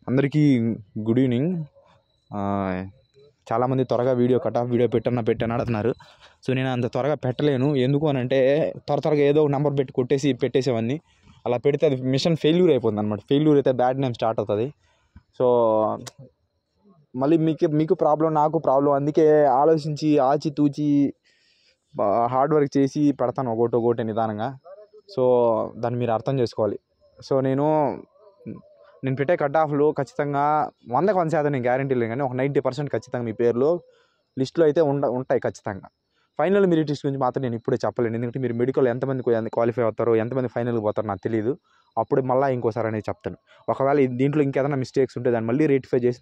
అందరికీ good evening. చాలామంది త్వరగా కట్ ఆఫ్ వీడియో పెట్టని అడుగుతున్నారు. సో నేను అంత త్వరగా పెట్టలేను. ఎందుకు అని అంటే త్వరగా ఏదో ఒక నెంబర్ పెట్టి పెట్టేసేవన్నీ. అలా పెడితే అది మిషన్ ఫెయిల్యూర్ అయిపోతుంది అనమాట. ఫెయిల్యూర్ అయితే బ్యాడ్ నేమ్ స్టార్ట్ అవుతుంది. సో మళ్ళీ మీకు ప్రాబ్లం, నాకు ప్రాబ్లం. అందుకే ఆలోచించి ఆచితూచి హార్డ్ వర్క్ చేసి పెడతాను ఒకటి నిదానంగా. సో దాన్ని మీరు అర్థం చేసుకోవాలి. సో నేను పెట్టే కట్ ఆఫ్లు ఖచ్చితంగా 100% నేను గ్యారంటీ లేదు, కానీ ఒక 90% ఖచ్చితంగా మీ పేర్లు లిస్టులో అయితే ఉంటాయి ఖచ్చితంగా. ఫైనల్ మెరిట్ లిస్ట్ గురించి మాత్రం నేను ఇప్పుడే చెప్పలేను. ఎందుకంటే మీరు మెడికల్ ఎంతమంది క్వాలిఫై అవుతారో, ఎంతమంది ఫైనల్కి పోతారో నాకు తెలియదు. అప్పుడు మళ్ళీ ఇంకోసారి అనేది చెప్తాను. ఒకవేళ దీంట్లో ఇంకేదైనా మిస్టేక్స్ ఉంటే దాన్ని మళ్ళీ రెక్టిఫై చేసి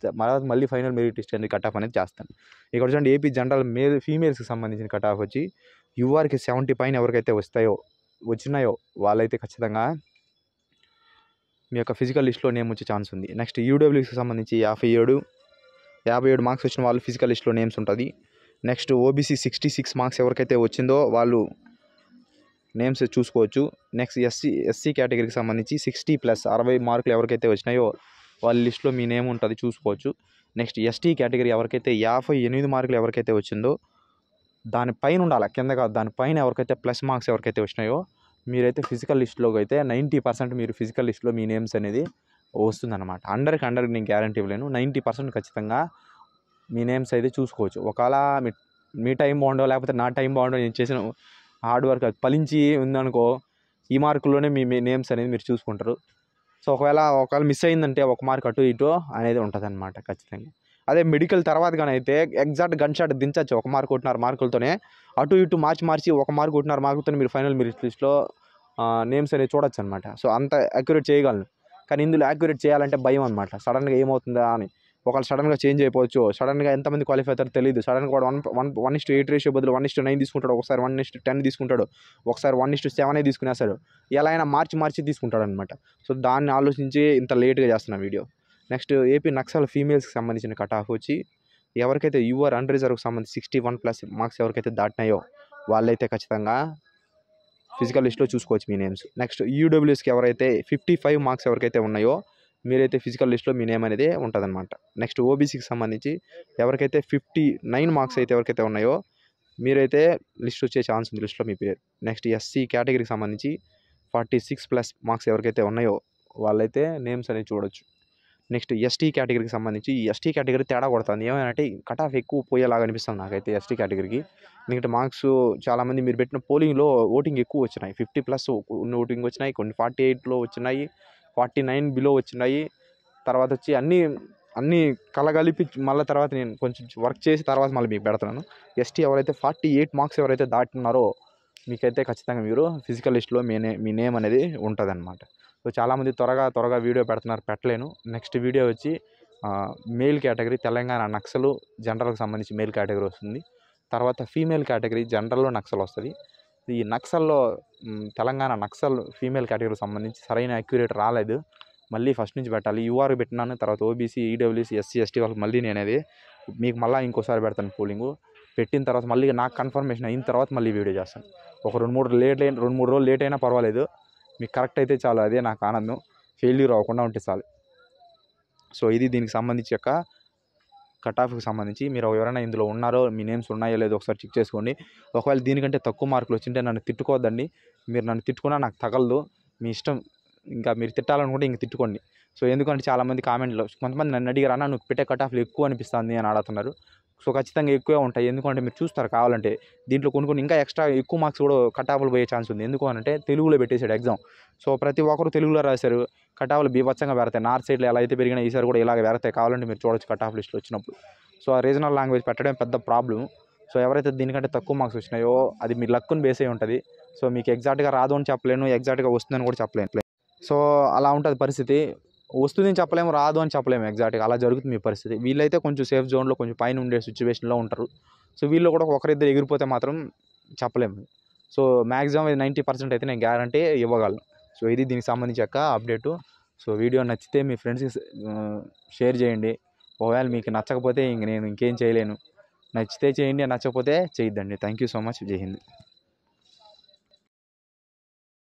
మళ్ళీ ఫైనల్ మెరిట్ లిస్ట్ అనేది కట్ ఆఫ్ అనేది చేస్తాను. ఇక్కడ చూడండి, ఏపీ జనరల్ ఫీమేల్స్కి సంబంధించిన కట్ ఆఫ్ వచ్చి యూఆర్కి 70 పైన ఎవరికైతే వచ్చినాయో వాళ్ళైతే ఖచ్చితంగా మీ యొక్క ఫిజికల్ లిస్ట్లో నేమ్ వచ్చే ఛాన్స్ ఉంది. నెక్స్ట్ యూడబ్ల్యూకి సంబంధించి 57 మార్క్స్ వచ్చిన వాళ్ళు ఫిజికల్ లిస్ట్లో నేమ్స్ ఉంటుంది. నెక్స్ట్ ఓబీసీ 66 మార్క్స్ ఎవరికైతే వచ్చిందో వాళ్ళు నేమ్స్ చూసుకోవచ్చు. నెక్స్ట్ ఎస్సీ కేటగిరీకి సంబంధించి 60+ 60 మార్కులు ఎవరికైతే వచ్చినాయో వాళ్ళ లిస్ట్లో మీ నేమ్ ఉంటుంది, చూసుకోవచ్చు. నెక్స్ట్ ఎస్టీ కేటగిరీ ఎవరికైతే 58 మార్కులు ఎవరికైతే వచ్చిందో దానిపైన ఉండాలి, కింద కాదు, దానిపైన ఎవరికైతే ప్లస్ మార్క్స్ ఎవరికైతే వచ్చినాయో మీరైతే ఫిజికల్ లిస్టులోకి అయితే 90% మీరు ఫిజికల్ లిస్టులో మీ నేమ్స్ అనేది వస్తుందన్నమాట. 100కి నేను గ్యారంటీ ఇవ్వలేను, 90% ఖచ్చితంగా మీ నేమ్స్ అయితే చూసుకోవచ్చు. ఒకవేళ మీ టైం బాగుండో లేకపోతే నా టైం బాగుండో, నేను చేసిన హార్డ్ వర్క్ అది ఫలించి ఉందనుకో, ఈ మార్కుల్లోనే మీ నేమ్స్ అనేది మీరు చూసుకుంటారు. సో ఒకవేళ మిస్ అయిందంటే 1 మార్క్ అటు ఇటు అనేది ఉంటుంది అనమాట ఖచ్చితంగా. అదే మెడికల్ తర్వాత కానీ అయితే ఎగ్జాక్ట్ గన్ షాట్ దించచ్చు. 1 మార్క్ 1.5 మార్కులతోనే అటు ఇటు మార్చి 1 మార్క్ 1.5 మార్కులతోనే మీరు ఫైనల్ మెరిట్ లిస్ట్లో నేమ్స్ అనేది చూడొచ్చు అనమాట. సో అంత యాక్యురేట్ చేయగలను. కానీ ఇందులో యాక్యురేట్ చేయాలంటే భయం అనమాట. సడన్గా ఏమవుతుందా అని. ఒకళ్ళు సడన్గా చేంజ్ అయిపోవచ్చు, సడన్గా ఎంతమంది క్వాలిఫై అవుతారో తెలియదు. సడన్గా వాడు 1:8 రేషియో బదులు 1:9 తీసుకుంటాడు, ఒకసారి 1:10 తీసుకుంటాడు, ఒకసారి 1:7 తీసుకునేస్తాడు. ఎలా అయినా మార్చి తీసుకుంటాడు అనమాట. సో దాన్ని ఆలోచించి ఇంత లేట్గా చేస్తున్న వీడియో. నెక్స్ట్ ఏపీ నక్సల్ ఫీమేల్స్కి సంబంధించిన కట్ ఆఫ్ వచ్చి ఎవరికైతే యూఆర్ అన్రిజర్వ్కి సంబంధించి 61+ మార్క్స్ ఎవరికైతే దాటినాయో వాళ్ళైతే ఖచ్చితంగా ఫిజికల్ లిస్ట్లో చూసుకోవచ్చు మీ నేమ్స్. నెక్స్ట్ యూడబ్ల్యూఎస్కి ఎవరైతే 55 మార్క్స్ ఎవరికైతే ఉన్నాయో మీరైతే ఫిజికల్ లిస్ట్లో మీ నేమ్ అనేది ఉంటుందన్నమాట. నెక్స్ట్ ఓబీసీకి సంబంధించి ఎవరికైతే 59 మార్క్స్ అయితే ఎవరికైతే ఉన్నాయో మీరైతే లిస్ట్ వచ్చే ఛాన్స్ ఉంది, లిస్ట్లో మీ పేరు. నెక్స్ట్ ఎస్సీ కేటగిరీకి సంబంధించి 46+ మార్క్స్ ఎవరికైతే ఉన్నాయో వాళ్ళైతే నేమ్స్ అనేది చూడొచ్చు. నెక్స్ట్ ఎస్టీ కేటగిరీకి సంబంధించి ఎస్టీ కేటగిరీ తేడా కొడుతుంది. ఏమంటే కట్ ఆఫ్ ఎక్కువ పోయేలాగా అనిపిస్తుంది నాకైతే ఎస్టీ కేటగిరీకి. ఎందుకంటే మార్క్స్ చాలామంది మీరు పెట్టిన పోలింగ్లో ఓటింగ్ ఎక్కువ వచ్చినాయి, 50+ ఓటింగ్ వచ్చినాయి, కొన్ని 48లో వచ్చినాయి, 49 బిలో వచ్చినాయి. తర్వాత వచ్చి అన్నీ కలగలిపి మళ్ళీ తర్వాత నేను కొంచెం వర్క్ చేసి తర్వాత మళ్ళీ మీకు పెడుతున్నాను. ఎస్టీ ఎవరైతే 48 మార్క్స్ ఎవరైతే దాటున్నారో మీకైతే ఖచ్చితంగా మీరు ఫిజికల్ లిస్ట్లో మీ నేమ్ అనేది ఉంటుంది అనమాట. సో చాలామంది త్వరగా వీడియో పెట్టలేను. నెక్స్ట్ వీడియో వచ్చి మేల్ కేటగిరీ తెలంగాణ నక్సల్ జనరల్కి సంబంధించి మేల్ కేటగిరీ వస్తుంది. తర్వాత ఫీమేల్ కేటగిరీ జనరల్లో నక్సల్ వస్తుంది. ఈ నక్సల్లో తెలంగాణ నక్సల్ ఫీమేల్ కేటగిరీకి సంబంధించి సరైన అక్యురేట్ రాలేదు, మళ్ళీ ఫస్ట్ నుంచి పెట్టాలి. యూఆర్ పెట్టినాను, తర్వాత ఓబీసీ, ఈడబ్ల్యూసీ, ఎస్సీ, ఎస్టీ వాళ్ళకి మళ్ళీ నేను అనేది మీకు మళ్ళీ ఇంకోసారి పెడతాను. పోలింగు పెట్టిన తర్వాత మళ్ళీ నాకు కన్ఫర్మేషన్ అయిన తర్వాత మళ్ళీ వీడియో చేస్తాను. ఒక 2-3 రోజులు లేట్ అయినా పర్వాలేదు, మీకు కరెక్ట్ అయితే చాలు, అదే నాకు ఆనందం. ఫెయిల్యూర్ అవ్వకుండా ఉంటే చాలు. సో ఇది దీనికి సంబంధించి యొక్క కట్ ఆఫ్కి సంబంధించి. మీరు ఎవరైనా ఇందులో ఉన్నారో, మీ నేమ్స్ ఉన్నాయో లేదో ఒకసారి చెక్ చేసుకోండి. ఒకవేళ దీనికంటే తక్కువ మార్కులు వచ్చింటే నన్ను తిట్టుకోవద్దండి. మీరు నన్ను తిట్టుకున్నా నాకు తగలదు, మీ ఇష్టం. ఇంకా మీరు తిట్టాలనుకుంటే ఇంక తిట్టుకోండి. సో ఎందుకంటే చాలామంది కామెంట్లో కొంతమంది నన్ను అడిగారు, అన్న నువ్వు పెట్టే కట్ ఆఫ్లు ఎక్కువ అనిపిస్తుంది అని అడుగుతున్నారు. సో ఖచ్చితంగా ఎక్కువే ఉంటాయి, ఎందుకంటే మీరు చూస్తారు కావాలంటే దీంట్లో కొన్ని ఇంకా ఎక్స్ట్రా ఎక్కువ మార్క్స్ కూడా కట్ ఆఫ్లు పోయే ఛాన్స్ ఉంది. ఎందుకు అంటే తెలుగులో పెట్టేశాడు ఎగ్జామ్. సో ప్రతి ఒక్కరు తెలుగులో రాశారు, కట్ ఆఫ్లు బీభత్సంగా పెడతాయి. నార్త్ సైడ్లో ఎలా అయితే పెరిగినాయి ఈసారి కూడా ఇలాగ పెడతాయి. కావాలంటే మీరు చూడొచ్చు కట్ ఆఫ్ లిస్ట్లో వచ్చినప్పుడు. సో ఆ రీజనల్ లాంగ్వేజ్ పెట్టడం పెద్ద ప్రాబ్లం. సో ఎవరైతే దీనికంటే తక్కువ మార్క్స్ వచ్చినాయో అది మీ లక్కుని బేస్ అయి ఉంటుంది. సో మీకు ఎగ్జాక్ట్గా రాదు అని చెప్పలేను, ఎగ్జాక్ట్గా వస్తుందని కూడా చెప్పలేను. సో అలా ఉంటుంది పరిస్థితి. వస్తుందని చెప్పలేము, రాదు అని చెప్పలేము, ఎగ్జాక్ట్గా అలా జరుగుతుంది మీ పరిస్థితి. వీళ్ళైతే కొంచెం సేఫ్ జోన్లో కొంచెం పైన ఉండే సిచ్యువేషన్లో ఉంటారు. సో వీళ్ళు కూడా ఒకరిద్దరు ఎగిరిపోతే మాత్రం చెప్పలేము. సో మ్యాక్సిమం 90% అయితే నేను గ్యారంటీ ఇవ్వగలను. సో ఇది దీనికి సంబంధించి యొక్క అప్డేటు. సో వీడియో నచ్చితే మీ ఫ్రెండ్స్కి షేర్ చేయండి. ఒకవేళ మీకు నచ్చకపోతే నేను ఇంకేం చేయలేను. నచ్చితే చేయండి, నచ్చకపోతే చేయొద్దండి. Thank you so much. జై హింద్.